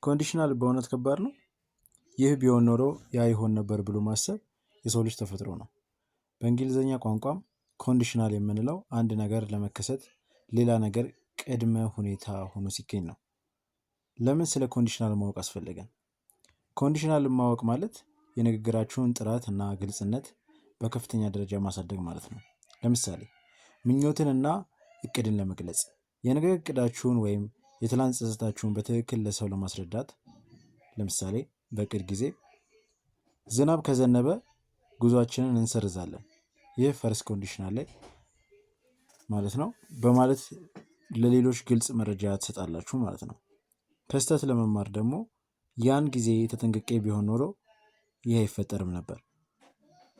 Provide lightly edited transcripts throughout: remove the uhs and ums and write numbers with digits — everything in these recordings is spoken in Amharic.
ኮንዲሽናል በእውነት ከባድ ነው። ይህ ቢሆን ኖሮ ያ ይሆን ነበር ብሎ ማሰብ የሰው ልጅ ተፈጥሮ ነው። በእንግሊዝኛ ቋንቋም ኮንዲሽናል የምንለው አንድ ነገር ለመከሰት ሌላ ነገር ቅድመ ሁኔታ ሆኖ ሲገኝ ነው። ለምን ስለ ኮንዲሽናል ማወቅ አስፈለገን? ኮንዲሽናል ማወቅ ማለት የንግግራችሁን ጥራት እና ግልጽነት በከፍተኛ ደረጃ ማሳደግ ማለት ነው። ለምሳሌ ምኞትንና እቅድን ለመግለጽ የነገ እቅዳችሁን ወይም የትላንት ጸጸታችሁን በትክክል ለሰው ለማስረዳት። ለምሳሌ በእቅድ ጊዜ ዝናብ ከዘነበ ጉዟችንን እንሰርዛለን። ይህ ፈርስት ኮንዲሽናል ላይ ማለት ነው በማለት ለሌሎች ግልጽ መረጃ ትሰጣላችሁ ማለት ነው። ከስህተት ለመማር ደግሞ ያን ጊዜ ተጠንቅቄ ቢሆን ኖሮ ይህ አይፈጠርም ነበር።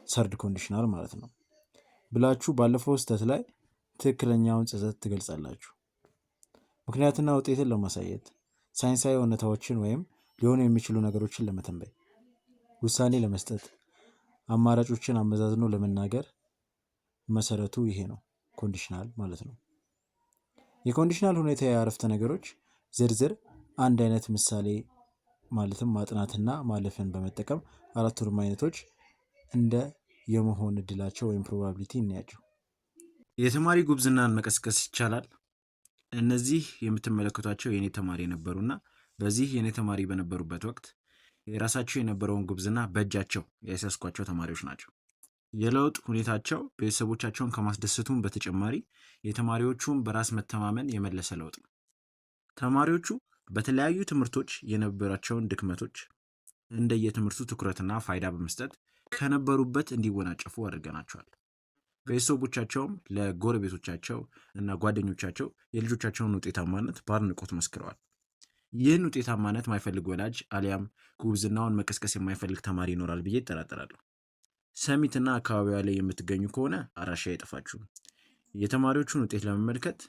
ሰርድ ኮንዲሽናል ማለት ነው ብላችሁ ባለፈው ስህተት ላይ ትክክለኛውን ጸጸት ትገልጻላችሁ። ምክንያትና ውጤትን ለማሳየት ሳይንሳዊ እውነታዎችን ወይም ሊሆኑ የሚችሉ ነገሮችን ለመተንበይ ውሳኔ ለመስጠት አማራጮችን አመዛዝኖ ለመናገር መሰረቱ ይሄ ነው ኮንዲሽናል ማለት ነው። የኮንዲሽናል ሁኔታ የአረፍተ ነገሮች ዝርዝር አንድ አይነት ምሳሌ ማለትም ማጥናትና ማለፍን በመጠቀም አራቱንም አይነቶች እንደ የመሆን እድላቸው ወይም ፕሮባቢሊቲ እናያቸው። የተማሪ ጉብዝናን መቀስቀስ ይቻላል። እነዚህ የምትመለከቷቸው የኔ ተማሪ ነበሩና በዚህ የኔ ተማሪ በነበሩበት ወቅት የራሳቸው የነበረውን ጉብዝና በእጃቸው ያስያዝኳቸው ተማሪዎች ናቸው። የለውጥ ሁኔታቸው ቤተሰቦቻቸውን ከማስደሰቱም በተጨማሪ የተማሪዎቹን በራስ መተማመን የመለሰ ለውጥ ነው። ተማሪዎቹ በተለያዩ ትምህርቶች የነበራቸውን ድክመቶች እንደየትምህርቱ ትኩረትና ፋይዳ በመስጠት ከነበሩበት እንዲወናጨፉ አድርገናቸዋል። ቤተሰቦቻቸውም ለጎረቤቶቻቸው እና ጓደኞቻቸው የልጆቻቸውን ውጤታማነት በአድናቆት መስክረዋል። ይህን ውጤታማነት የማይፈልግ ወላጅ አሊያም ጉብዝናውን መቀስቀስ የማይፈልግ ተማሪ ይኖራል ብዬ እጠራጠራለሁ። ሰሚትና አካባቢዋ ላይ የምትገኙ ከሆነ አድራሻ አይጠፋችሁም። የተማሪዎቹን ውጤት ለመመልከት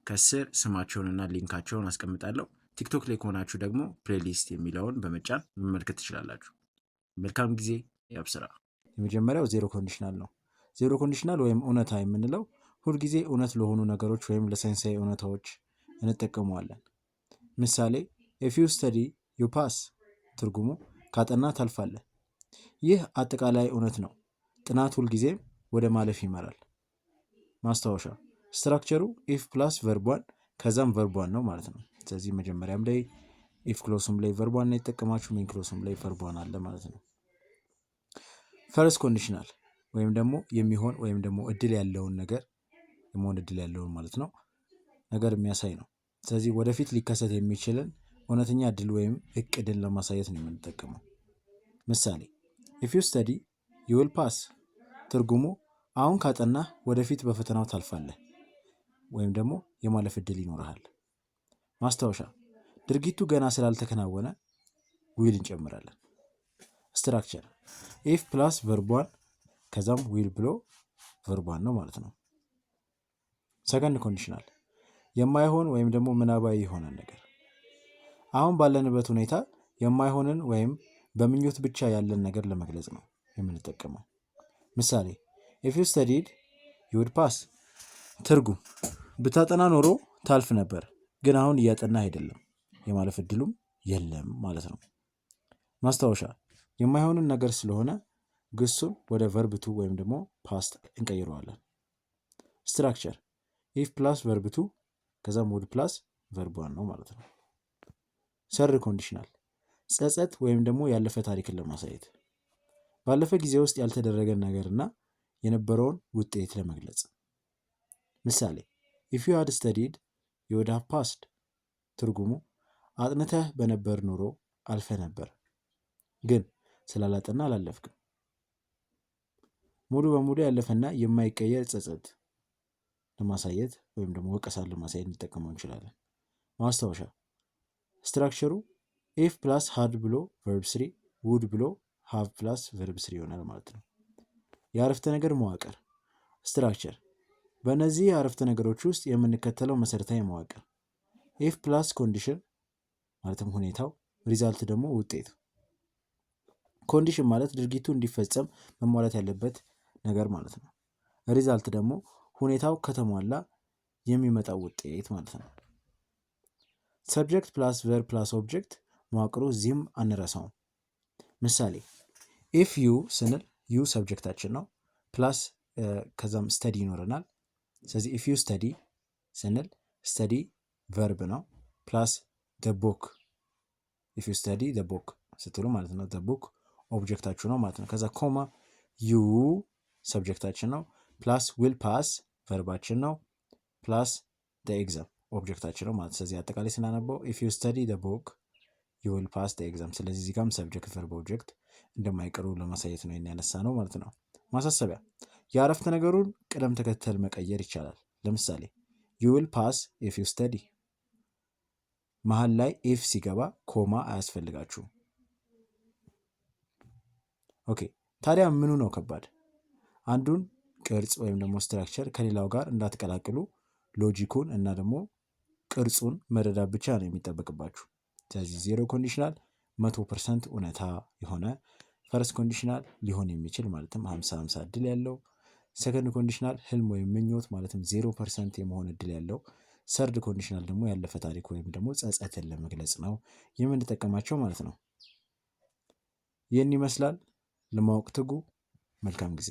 ከስር ስማቸውንና ሊንካቸውን አስቀምጣለሁ። ቲክቶክ ላይ ከሆናችሁ ደግሞ ፕሌሊስት የሚለውን በመጫን መመልከት ትችላላችሁ። መልካም ጊዜ። ያብስራ። የመጀመሪያው ዜሮ ኮንዲሽናል ነው። ዜሮ ኮንዲሽናል ወይም እውነታ የምንለው ሁልጊዜ እውነት ለሆኑ ነገሮች ወይም ለሳይንሳዊ እውነታዎች እንጠቀመዋለን። ምሳሌ if you study you pass ትርጉሙ ካጠና ታልፋለህ። ይህ አጠቃላይ እውነት ነው። ጥናት ሁልጊዜም ወደ ማለፍ ይመራል። ማስታወሻ ስትራክቸሩ if ፕላስ ቨርቧን ከዛም ቨርቧን ነው ማለት ነው። ስለዚህ መጀመሪያም ላይ if ክሎሱም ላይ ቨርቧን ነው የተጠቀማችሁ፣ ሜን ክሎሱም ላይ ቨርቧን አለ ማለት ነው። ፈርስት ኮንዲሽናል ወይም ደግሞ የሚሆን ወይም ደግሞ እድል ያለውን ነገር የመሆን እድል ያለውን ማለት ነው ነገር የሚያሳይ ነው። ስለዚህ ወደፊት ሊከሰት የሚችልን እውነተኛ እድል ወይም እቅድን ለማሳየት ነው የምንጠቀመው። ምሳሌ if you study you will pass ትርጉሙ አሁን ካጠናህ ወደፊት በፈተናው ታልፋለህ ወይም ደግሞ የማለፍ እድል ይኖርሃል። ማስታወሻ ድርጊቱ ገና ስላልተከናወነ ዊል እንጨምራለን። ስትራክቸር if ፕላስ ቨርቧን ከዛም ዊል ብሎ ቨርቧን ነው ማለት ነው። ሰከንድ ኮንዲሽናል የማይሆን ወይም ደግሞ ምናባዊ የሆነ ነገር አሁን ባለንበት ሁኔታ የማይሆንን ወይም በምኞት ብቻ ያለን ነገር ለመግለጽ ነው የምንጠቀመው። ምሳሌ if you studied you would pass ትርጉም ብታጠና ኖሮ ታልፍ ነበር፣ ግን አሁን እያጠና አይደለም የማለፍ እድሉም የለም ማለት ነው። ማስታወሻ የማይሆንን ነገር ስለሆነ ግሱን ወደ ቨርብ ቱ ወይም ደግሞ ፓስት እንቀይረዋለን። ስትራክቸር if ፕላስ ቨርብ ቱ ከዛም ውድ ፕላስ ቨርቧን ነው ማለት ነው። ሰርድ ኮንዲሽናል ጸጸት ወይም ደግሞ ያለፈ ታሪክን ለማሳየት ባለፈ ጊዜ ውስጥ ያልተደረገን ነገርና የነበረውን ውጤት ለመግለጽ። ምሳሌ if you had studied you would have passed ትርጉሙ አጥንተህ በነበር ኖሮ አልፈ ነበር፣ ግን ስላላጠና አላለፍክም። ሙሉ በሙሉ ያለፈና የማይቀየር ጸጸት ለማሳየት ወይም ደግሞ ወቀሳን ለማሳየት እንጠቀመው እንችላለን። ማስታወሻ ስትራክቸሩ if ፕላስ had ብሎ verb 3 would ብሎ have ፕላስ verb 3 ይሆናል ማለት ነው። የአረፍተ ነገር መዋቅር ስትራክቸር በእነዚህ የአረፍተ ነገሮች ውስጥ የምንከተለው መሰረታዊ መዋቅር if ፕላስ ኮንዲሽን ማለትም ሁኔታው፣ ሪዛልት ደግሞ ውጤት። ኮንዲሽን ማለት ድርጊቱ እንዲፈጸም መሟላት ያለበት ነገር ማለት ነው። ሪዛልት ደግሞ ሁኔታው ከተሟላ የሚመጣው ውጤት ማለት ነው። ሰብጀክት ፕላስ ቨርብ ፕላስ ኦብጀክት መዋቅሩ እዚህም አንረሳውም። ምሳሌ ኢፍ ዩ ስንል ዩ ሰብጀክታችን ነው ፕላስ ከዛም ስተዲ ይኖረናል። ስለዚህ ኢፍ ዩ ስተዲ ስንል ስተዲ ቨርብ ነው ፕላስ ደ ቡክ ኢፍ ዩ ስተዲ ደ ቡክ ስትሉ ማለት ነው። ደ ቡክ ኦብጀክታችሁ ነው ማለት ነው። ከዛ ኮማ ዩ ሰብጀክታችን ነው ፕላስ ዊል ፓስ ቨርባችን ነው ፕላስ ደ ኤግዛም ኦብጀክታችን ነው ማለት። ስለዚህ አጠቃላይ ስናነበው ኢፍ ዩ ስተዲ ደ ቡክ ዩ ዊል ፓስ ደ ኤግዛም። ስለዚህ እዚህ ጋም ሰብጀክት ቨርብ ኦብጀክት እንደማይቀሩ ለማሳየት ነው ያነሳ ነው ማለት ነው። ማሳሰቢያ የአረፍተ ነገሩን ቅደም ተከተል መቀየር ይቻላል። ለምሳሌ ዩ ዊል ፓስ ኢፍ ዩ ስተዲ መሀል ላይ ኢፍ ሲገባ ኮማ አያስፈልጋችሁም። ኦኬ ታዲያ ምኑ ነው ከባድ? አንዱን ቅርጽ ወይም ደግሞ ስትራክቸር ከሌላው ጋር እንዳትቀላቅሉ ሎጂኩን እና ደግሞ ቅርጹን መረዳት ብቻ ነው የሚጠበቅባችሁ። ስለዚህ 0 ኮንዲሽናል 100% እውነታ የሆነ ፈርስት ኮንዲሽናል ሊሆን የሚችል ማለትም 50-50 እድል ያለው፣ ሰከንድ ኮንዲሽናል ህልም ወይም ምኞት ማለትም 0% የመሆን እድል ያለው፣ ሰርድ ኮንዲሽናል ደግሞ ያለፈ ታሪክ ወይም ደግሞ ጸጸትን ለመግለጽ ነው የምንጠቀማቸው ማለት ነው። ይህን ይመስላል። ለማወቅ ትጉ። መልካም ጊዜ